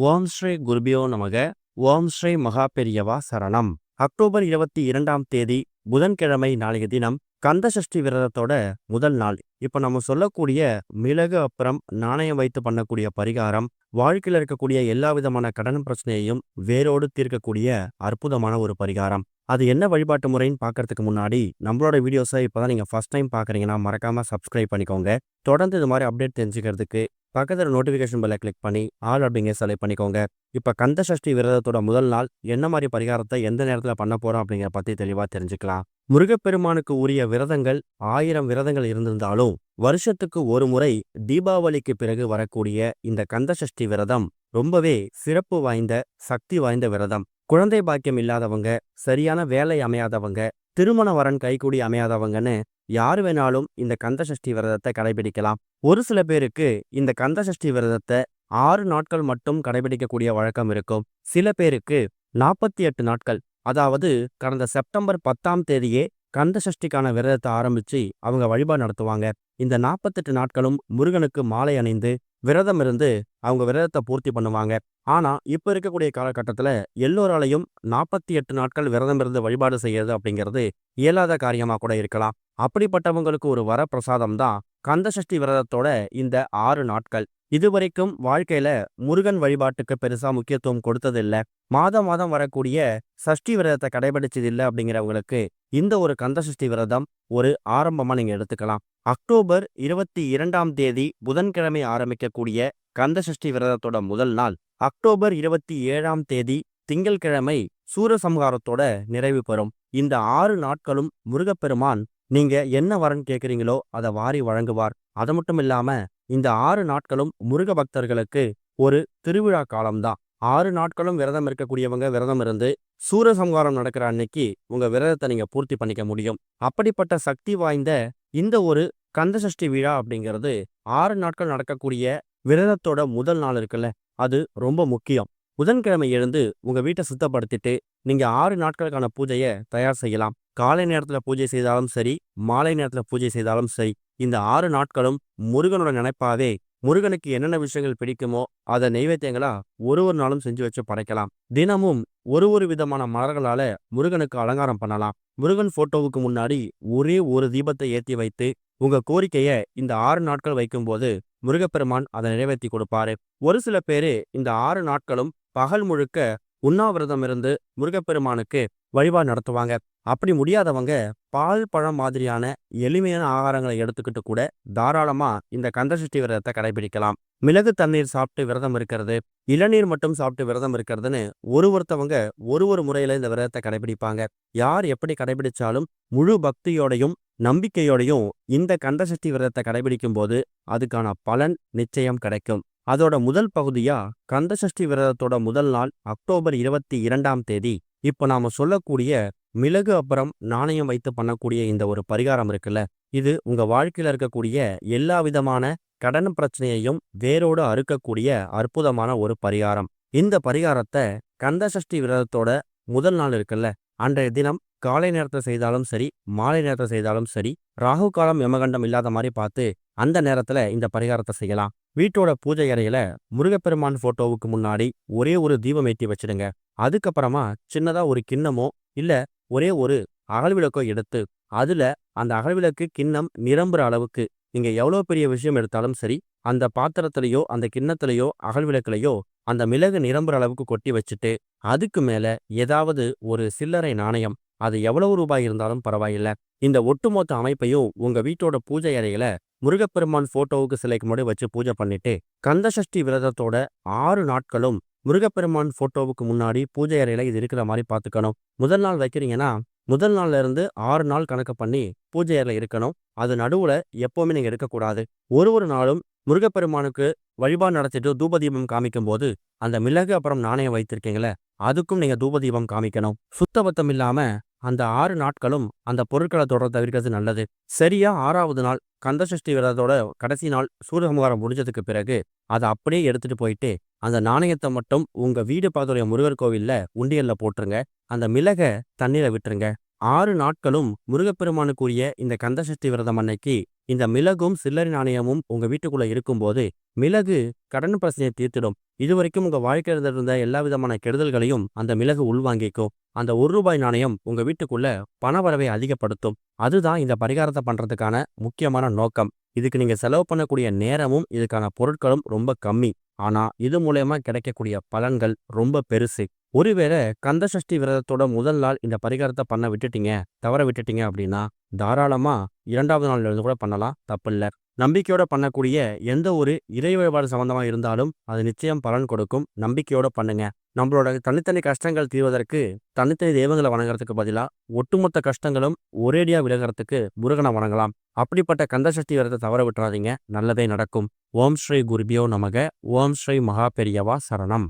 ஓம் ஸ்ரீ குருபியோ நமக. ஓம் ஸ்ரீ மகா பெரியவா சரணம். அக்டோபர் 22ஆம் தேதி புதன்கிழமை நாளைய தினம் கந்த சஷ்டி விரதத்தோட முதல் நாள். இப்ப நம்ம சொல்லக்கூடிய மிளகு அப்புறம் நாணயம் வைத்து பண்ணக்கூடிய பரிகாரம் வாழ்க்கையில் இருக்கக்கூடிய எல்லா விதமான கடன் பிரச்சனையையும் வேரோடு தீர்க்கக்கூடிய அற்புதமான ஒரு பரிகாரம். அது என்ன வழிபாட்டு முறைன்னு பார்க்கறதுக்கு முன்னாடி நம்மளோட வீடியோஸை இப்பதான் நீங்க ஃபர்ஸ்ட் டைம் பார்க்குறீங்கன்னா மறக்காம சப்ஸ்கிரைப் பண்ணிக்கோங்க. தொடர்ந்து இது மாதிரி அப்டேட் தெரிஞ்சுக்கிறதுக்கு பக்கத்தில் நோட்டிஃபிகேஷன் பெல்லை கிளிக் பண்ணி ஆல் அப்படிங்க செலக்ட் பண்ணிக்கோங்க. இப்போ கந்த சஷ்டி விரதத்தோட முதல் நாள் என்ன மாதிரி பரிகாரத்தை எந்த நேரத்தில் பண்ண போகிறோம் அப்படிங்கிற பற்றி தெளிவாக தெரிஞ்சுக்கலாம். முருகப்பெருமானுக்கு உரிய விரதங்கள் 1000 விரதங்கள் இருந்திருந்தாலும் வருஷத்துக்கு ஒரு முறை தீபாவளிக்கு பிறகு வரக்கூடிய இந்த கந்த சஷ்டி விரதம் ரொம்பவே சிறப்பு வாய்ந்த சக்தி வாய்ந்த விரதம். குழந்தை பாக்கியம் இல்லாதவங்க, சரியான வேலை அமையாதவங்க, திருமண வரன் கைகூடி அமையாதவங்கன்னு யார் வேணாலும் இந்த கந்த சஷ்டி விரதத்தை கடைபிடிக்கலாம். ஒரு சில பேருக்கு இந்த கந்த சஷ்டி விரதத்தை 6 நாட்கள் மட்டும் கடைபிடிக்கக்கூடிய வழக்கம் இருக்கும். சில பேருக்கு 48 நாட்கள், அதாவது கடந்த செப்டம்பர் 10ஆம் தேதியே கந்த சஷ்டிக்கான விரதத்தை ஆரம்பிச்சு அவங்க வழிபாடு நடத்துவாங்க. இந்த 48 நாட்களும் முருகனுக்கு மாலை அணிந்து விரதம் இருந்து அவங்க விரதத்தை பூர்த்தி பண்ணுவாங்க. ஆனா இப்ப இருக்கக்கூடிய காலகட்டத்துல எல்லோராலையும் 48 நாட்கள் விரதம் இருந்து வழிபாடு செய்யறது அப்படிங்கிறது இயலாத காரியமா கூட இருக்கலாம். அப்படிப்பட்டவங்களுக்கு ஒரு வரப்பிரசாதம் தான் கந்த சஷ்டி விரதத்தோட இந்த 6 நாட்கள். இதுவரைக்கும் வாழ்க்கையில முருகன் வழிபாட்டுக்கு பெருசா முக்கியத்துவம் கொடுத்ததில்ல, மாதம் மாதம் வரக்கூடிய சஷ்டி விரதத்தை கடைபிடிச்சதில்லை அப்படிங்கிறவங்களுக்கு இந்த ஒரு கந்த சஷ்டி விரதம் ஒரு ஆரம்பமா நீங்க எடுத்துக்கலாம். அக்டோபர் 22ஆம் தேதி புதன்கிழமை ஆரம்பிக்கக்கூடிய கந்த சஷ்டி விரதத்தோட முதல் நாள் அக்டோபர் 27ஆம் தேதி திங்கள்கிழமை சூரசம்ஹாரத்தோட நிறைவு பெறும். இந்த 6 நாட்களும் முருகப்பெருமான் நீங்க என்ன வரன் கேட்குறீங்களோ அதை வாரி வழங்குவார். அது மட்டும் இல்லாம இந்த 6 நாட்களும் முருக பக்தர்களுக்கு ஒரு திருவிழா காலம்தான். 6 நாட்களும் விரதம் இருக்கக்கூடியவங்க விரதம் இருந்து சூரசம்ஹாரம் நடக்கிற அன்னைக்கு உங்க விரதத்தை நீங்க பூர்த்தி பண்ணிக்க முடியும். அப்படிப்பட்ட சக்தி வாய்ந்த இந்த ஒரு கந்த சஷ்டி விழா அப்படிங்கிறது 6 நாட்கள் நடக்கக்கூடிய விரதத்தோட முதல் நாள் இருக்குல்ல, அது ரொம்ப முக்கியம். புதன்கிழமை எழுந்து உங்க வீட்டை சுத்தப்படுத்திட்டு நீங்க 6 நாட்களுக்கான பூஜையை தயார் செய்யலாம். காலை நேரத்துல பூஜை செய்தாலும் சரி, மாலை நேரத்துல பூஜை செய்தாலும் சரி, இந்த 6 நாட்களும் முருகனோட நினைப்பாவே முருகனுக்கு என்னென்ன விஷயங்கள் பிடிக்குமோ அதை நைவேத்தியங்களா ஒரு நாளும் செஞ்சு வச்சு படைக்கலாம். தினமும் ஒரு விதமான மலர்களால முருகனுக்கு அலங்காரம் பண்ணலாம். முருகன் போட்டோவுக்கு முன்னாடி ஒரே ஒரு தீபத்தை ஏற்றி வைத்து உங்க கோரிக்கையை இந்த 6 நாட்கள் வைக்கும்போது முருகப்பெருமான் அதை நிறைவேற்றி கொடுப்பாரு. ஒரு சில பேரு இந்த 6 நாட்களும் பகல் முழுக்க உண்ணாவிரதம் இருந்து முருகப்பெருமானுக்கு வழிபாடு நடத்துவாங்க. அப்படி முடியாதவங்க பால் பழம் மாதிரியான எளிமையான ஆகாரங்களை எடுத்துக்கிட்டு கூட தாராளமா இந்த கந்தசஷ்டி விரதத்தை கடைபிடிக்கலாம். மிளகு தண்ணீர் சாப்பிட்டு விரதம் இருக்கிறது, இளநீர் மட்டும் சாப்பிட்டு விரதம் இருக்கிறதுன்னு ஒருத்தவங்க ஒரு முறையில இந்த விரதத்தை கடைபிடிப்பாங்க. யார் எப்படி கடைபிடிச்சாலும் முழு பக்தியோடையும் நம்பிக்கையோடையும் இந்த கந்தசஷ்டி விரதத்தை கடைபிடிக்கும் போது அதுக்கான பலன் நிச்சயம் கிடைக்கும். அதோட முதல் பகுதியா கந்தசஷ்டி விரதத்தோட முதல் நாள் அக்டோபர் 22ஆம் தேதி இப்ப நாம சொல்லக்கூடிய மிளகு அப்புறம் நாணயம் வைத்து பண்ணக்கூடிய இந்த ஒரு பரிகாரம் இருக்குல்ல, இது உங்க வாழ்க்கையில இருக்கக்கூடிய எல்லா விதமான கடன் பிரச்சனையையும் வேரோடு அறுக்கக்கூடிய அற்புதமான ஒரு பரிகாரம். இந்த பரிகாரத்தை கந்த சஷ்டி விரதத்தோட முதல் நாள் இருக்குல்ல, அன்றைய தினம் காலை நேரத்தில் செய்தாலும் சரி, மாலை நேரத்தில் செய்தாலும் சரி, ராகு காலம் யமகண்டம் இல்லாத மாதிரி பார்த்து அந்த நேரத்துல இந்த பரிகாரத்தை செய்யலாம். வீட்டோட பூஜை அறையில முருகப்பெருமான் போட்டோவுக்கு முன்னாடி ஒரே ஒரு தீபம் ஏற்றி வச்சிடுங்க. அதுக்கப்புறமா சின்னதா ஒரு கிண்ணமோ இல்ல ஒரே ஒரு அகல்விளக்கோ எடுத்து அதுல அந்த அகல்விளக்கு கிண்ணம் நிரம்புற அளவுக்கு நீங்க எவ்வளவு பெரிய விஷயம் எடுத்தாலும் சரி, அந்த பாத்திரத்திலேயோ அந்த கிண்ணத்திலேயோ அகல்விளக்குலையோ அந்த மிளகு நிரம்புற அளவுக்கு கொட்டி வச்சுட்டு அதுக்கு மேல ஏதாவது ஒரு சில்லறை நாணயம், அது எவ்வளவு ரூபாய் இருந்தாலும் பரவாயில்ல, இந்த ஒட்டுமொத்த அமைப்பையும் உங்க வீட்டோட பூஜை அறையில முருகப்பெருமான் போட்டோவுக்கு சிலைக்கு முன்னாடி வச்சு பூஜை பண்ணிட்டு கந்த சஷ்டி விரதத்தோட 6 நாட்களும் முருகப்பெருமான் போட்டோவுக்கு முன்னாடி பூஜை அறையில இது இருக்கிற மாதிரி பார்த்துக்கணும். முதல் நாள் வைக்கிறீங்கன்னா முதல் நாள்ல இருந்து 6 நாள் கணக்கு பண்ணி பூஜை அறையில இருக்கணும். அது நடுவுல எப்பவுமே நீங்க இருக்கக்கூடாது. ஒரு நாளும் முருகப்பெருமானுக்கு வழிபாடு நடத்திட்டு தூபதீபம் காமிக்கும் போது அந்த மிளகு அப்புறம் நாணயம் வைத்திருக்கீங்களே அதுக்கும் நீங்க தூபதீபம் காமிக்கணும். சுத்தபத்தம் இல்லாம அந்த 6 நாட்களும் அந்த பொருட்களை தொடர தவிர்க்கிறது நல்லது. சரியா 6வது நாள் கந்த சஷ்டி விரதத்தோட கடைசி நாள் சூரசம்ஹாரம் முடிஞ்சதுக்கு பிறகு அதை அப்படியே எடுத்துட்டு போயிட்டு அந்த நாணயத்தை மட்டும் உங்க வீடு பக்கத்துடைய முருகர் கோவில்ல உண்டியல்ல போட்டுருங்க. அந்த மிளகை தண்ணீரை விட்டுருங்க. 6 நாட்களும் முருகப்பெருமானுக்குரிய இந்த கந்தசஷ்டி விரதம் அன்னைக்கு இந்த மிளகும் சில்லறை நாணயமும் உங்க வீட்டுக்குள்ள இருக்கும்போது மிளகு கடன் பிரச்சனையை தீர்த்திடும். இதுவரைக்கும் உங்க வாழ்க்கையில் இருந்த எல்லா விதமான கெடுதல்களையும் அந்த மிளகு உள்வாங்கிக்கும். அந்த ₹1 நாணயம் உங்க வீட்டுக்குள்ள பணவரவை அதிகப்படுத்தும். அதுதான் இந்த பரிகாரத்தை பண்றதுக்கான முக்கியமான நோக்கம். இதுக்கு நீங்க செலவு பண்ணக்கூடிய நேரமும் இதுக்கான பொருட்களும் ரொம்ப கம்மி. ஆனா இது மூலயமா கிடைக்கக்கூடிய பலன்கள் ரொம்ப பெருசு. ஒருவேளை கந்தசஷ்டி விரதத்தோட முதல் நாள் இந்த பரிகாரத்தை பண்ண விட்டுட்டீங்க, தவற விட்டுட்டீங்க அப்படின்னா தாராளமா 2வது நாள்ல இருந்து கூட பண்ணலாம், தப்பில்ல. நம்பிக்கையோட பண்ணக்கூடிய எந்த ஒரு இறை வழிபாடு சம்பந்தமா இருந்தாலும் அது நிச்சயம் பலன் கொடுக்கும். நம்பிக்கையோட பண்ணுங்க. நம்மளோட தனித்தனி கஷ்டங்கள் தீர்வதற்கு தனித்தனி தெய்வங்களை வணங்குறதுக்கு பதிலா ஒட்டுமொத்த கஷ்டங்களும் ஒரேடியா விலகிறதுக்கு முருகனை வணங்கலாம். அப்படிப்பட்ட கந்தசஷ்டி விரதத்தை தவற விட்டுறாதீங்க. நல்லதே நடக்கும். ஓம் ஸ்ரீ குருபியோ நமக. ஓம் ஸ்ரீ மகா பெரியவா சரணம்.